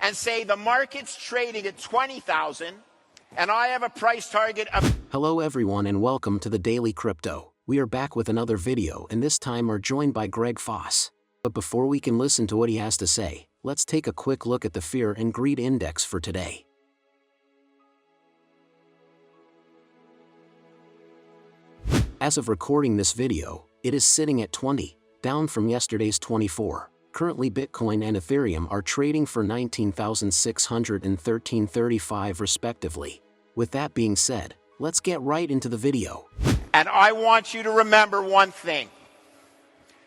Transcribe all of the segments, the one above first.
and say the market's trading at 20,000 and I have a price target of... Hello everyone and welcome to the Daily Crypto. We are back with another video and this time are joined by Greg Foss. But before we can listen to what he has to say, let's take a quick look at the Fear and Greed Index for today. As of recording this video, it is sitting at 20, down from yesterday's 24. Currently Bitcoin and Ethereum are trading for $19,600 and $13.35 respectively. With that being said, let's get right into the video. And I want you to remember one thing.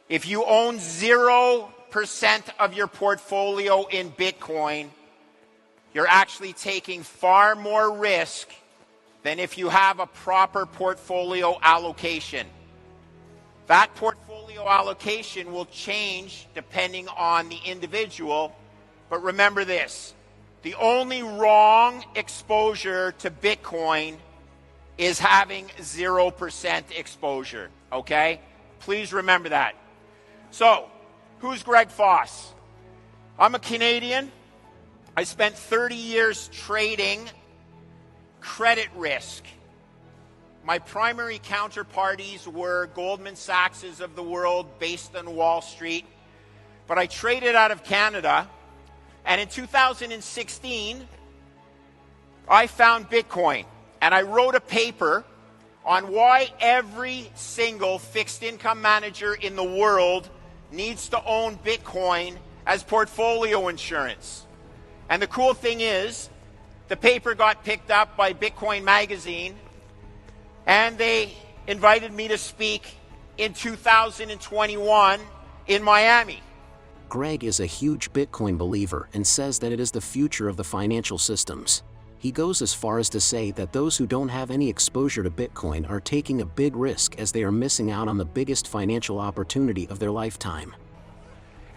If you own 0% of your portfolio in Bitcoin, you're actually taking far more risk than if you have a proper portfolio allocation. That portfolio allocation will change depending on the individual, but remember this, the only wrong exposure to Bitcoin is having 0% exposure, okay? Please remember that. So, who's Greg Foss? I'm a Canadian. I spent 30 years trading credit risk. My primary counterparties were Goldman Sachs of the world based on Wall Street, but I traded out of Canada, and in 2016, I found Bitcoin, and I wrote a paper on why every single fixed income manager in the world needs to own Bitcoin as portfolio insurance. And the cool thing is, the paper got picked up by Bitcoin Magazine, and they invited me to speak in 2021 in Miami. Greg is a huge Bitcoin believer and says that it is the future of the financial systems. He goes as far as to say that those who don't have any exposure to Bitcoin are taking a big risk as they are missing out on the biggest financial opportunity of their lifetime.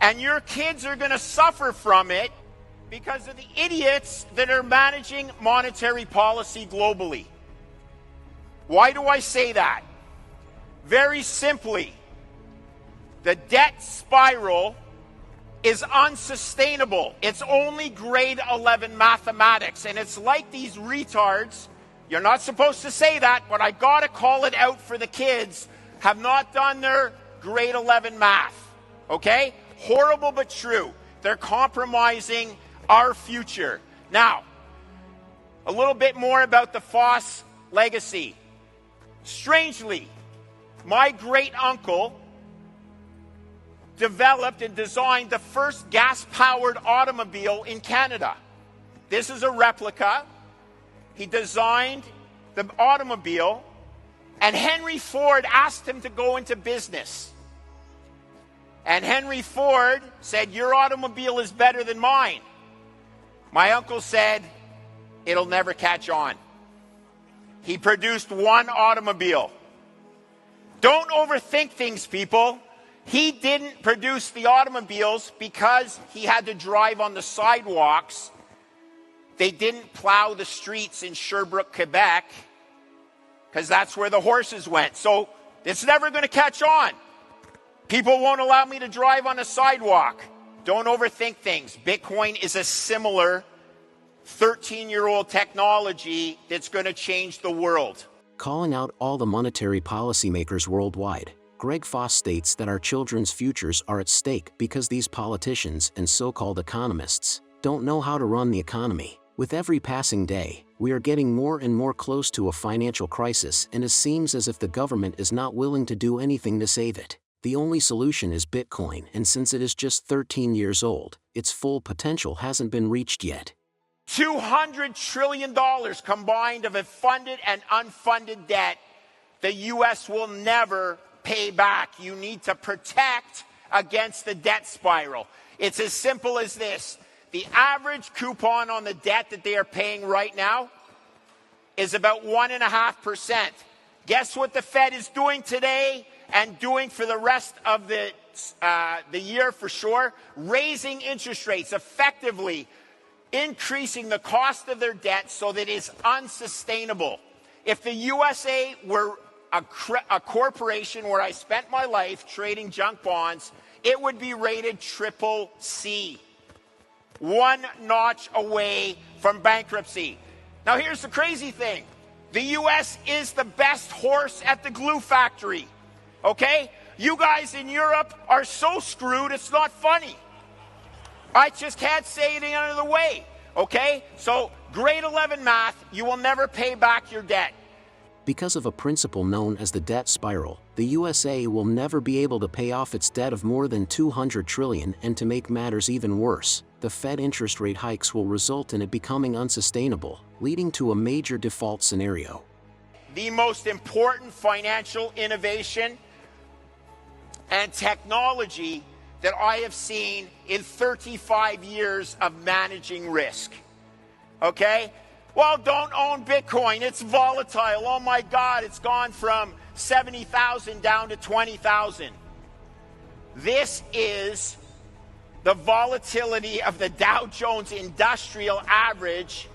And your kids are going to suffer from it because of the idiots that are managing monetary policy globally. Why do I say that? Very simply, the debt spiral is unsustainable. It's only grade 11 mathematics, and it's like these retards, you're not supposed to say that, but I gotta call it out for the kids, have not done their grade 11 math, okay? Horrible but true. They're compromising our future. Now, a little bit more about the Foss legacy. Strangely, my great-uncle developed and designed the first gas-powered automobile in Canada. This is a replica. He designed the automobile, and Henry Ford asked him to go into business. And Henry Ford said, "Your automobile is better than mine." My uncle said, "It'll never catch on." He produced one automobile. Don't overthink things, people. He didn't produce the automobiles because he had to drive on the sidewalks. They didn't plow the streets in Sherbrooke, Quebec, because that's where the horses went. So it's never going to catch on. People won't allow me to drive on a sidewalk. Don't overthink things. Bitcoin is a similar 13-year-old technology that's going to change the world. Calling out all the monetary policymakers worldwide, Greg Foss states that our children's futures are at stake because these politicians and so-called economists don't know how to run the economy. With every passing day, we are getting more and more close to a financial crisis, and it seems as if the government is not willing to do anything to save it. The only solution is Bitcoin, and since it is just 13 years old, its full potential hasn't been reached yet. $200 trillion combined of a funded and unfunded debt the U.S. will never pay back. You need to protect against the debt spiral. It's as simple as this. The average coupon on the debt that they are paying right now is about 1.5%. Guess what the Fed is doing today and doing for the rest of the year for sure? Raising interest rates, effectively increasing the cost of their debt so that it's unsustainable. If the USA were a corporation where I spent my life trading junk bonds, it would be rated triple C. one notch away from bankruptcy. Now, here's the crazy thing. The U.S. is the best horse at the glue factory, okay? You guys in Europe are so screwed, it's not funny. I just can't say it any other way, okay? So, grade 11 math, you will never pay back your debt. Because of a principle known as the debt spiral, the USA will never be able to pay off its debt of more than $200 trillion, and to make matters even worse, the Fed interest rate hikes will result in it becoming unsustainable, leading to a major default scenario. The most important financial innovation and technology that I have seen in 35 years of managing risk. Okay? Well, don't own Bitcoin. It's volatile. Oh my God, it's gone from 70,000 down to 20,000. This is the volatility of the Dow Jones Industrial Average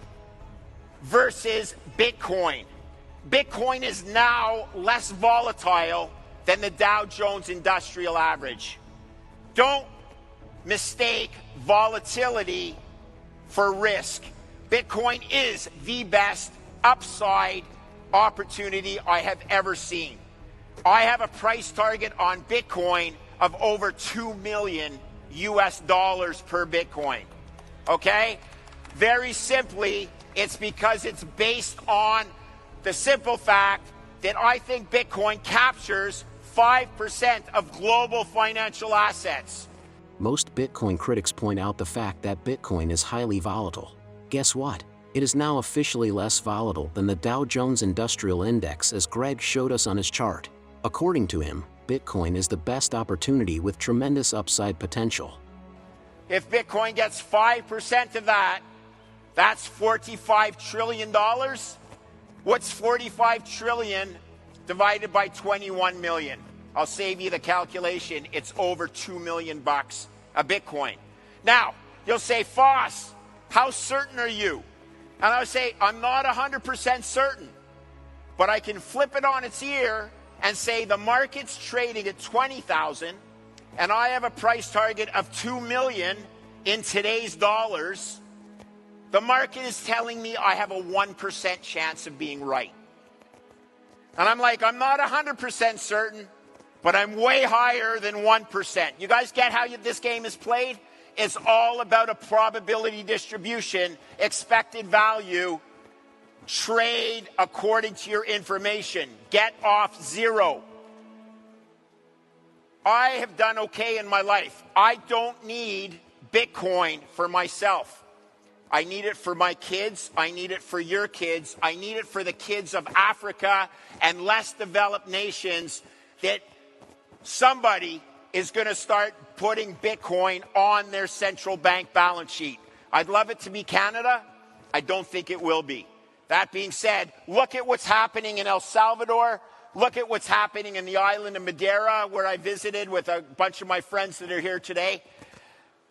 versus Bitcoin. Bitcoin is now less volatile than the Dow Jones Industrial Average. Don't mistake volatility for risk. Bitcoin is the best upside opportunity I have ever seen. I have a price target on Bitcoin of over $2 million US dollars per Bitcoin. Okay? Very simply, it's because it's based on the simple fact that I think Bitcoin captures 5% of global financial assets. Most Bitcoin critics point out the fact that Bitcoin is highly volatile. Guess what? It is now officially less volatile than the Dow Jones Industrial Index, as Greg showed us on his chart. According to him, Bitcoin is the best opportunity with tremendous upside potential. If Bitcoin gets 5% of that, that's $45 trillion. What's 45 trillion divided by 21 million? I'll save you the calculation. It's over $2 million a Bitcoin. Now, you'll say, Foss, how certain are you? And I would say, I'm not 100% certain, but I can flip it on its ear and say the market's trading at 20,000 and I have a price target of 2 million in today's dollars. The market is telling me I have a 1% chance of being right. And I'm like, I'm not 100% certain, but I'm way higher than 1%. You guys get how this game is played? It's all about a probability distribution, expected value, trade according to your information, get off zero. I have done okay in my life. I don't need Bitcoin for myself. I need it for my kids. I need it for your kids. I need it for the kids of Africa and less developed nations, that somebody is going to start putting Bitcoin on their central bank balance sheet. I'd love it to be Canada. I don't think it will be. That being said, look at what's happening in El Salvador. Look at what's happening in the island of Madeira, where I visited with a bunch of my friends that are here today.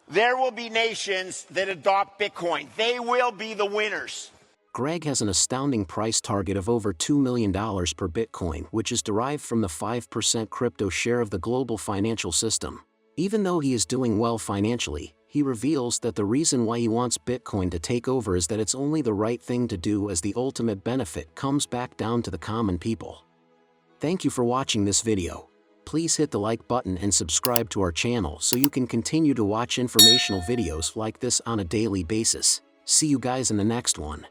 There will be nations that adopt Bitcoin. They will be the winners. Greg has an astounding price target of over $2 million per Bitcoin, which is derived from the 5% crypto share of the global financial system. Even though he is doing well financially, he reveals that the reason why he wants Bitcoin to take over is that it's only the right thing to do, as the ultimate benefit comes back down to the common people. Thank you for watching this video. Please hit the like button and subscribe to our channel so you can continue to watch informational videos like this on a daily basis. See you guys in the next one.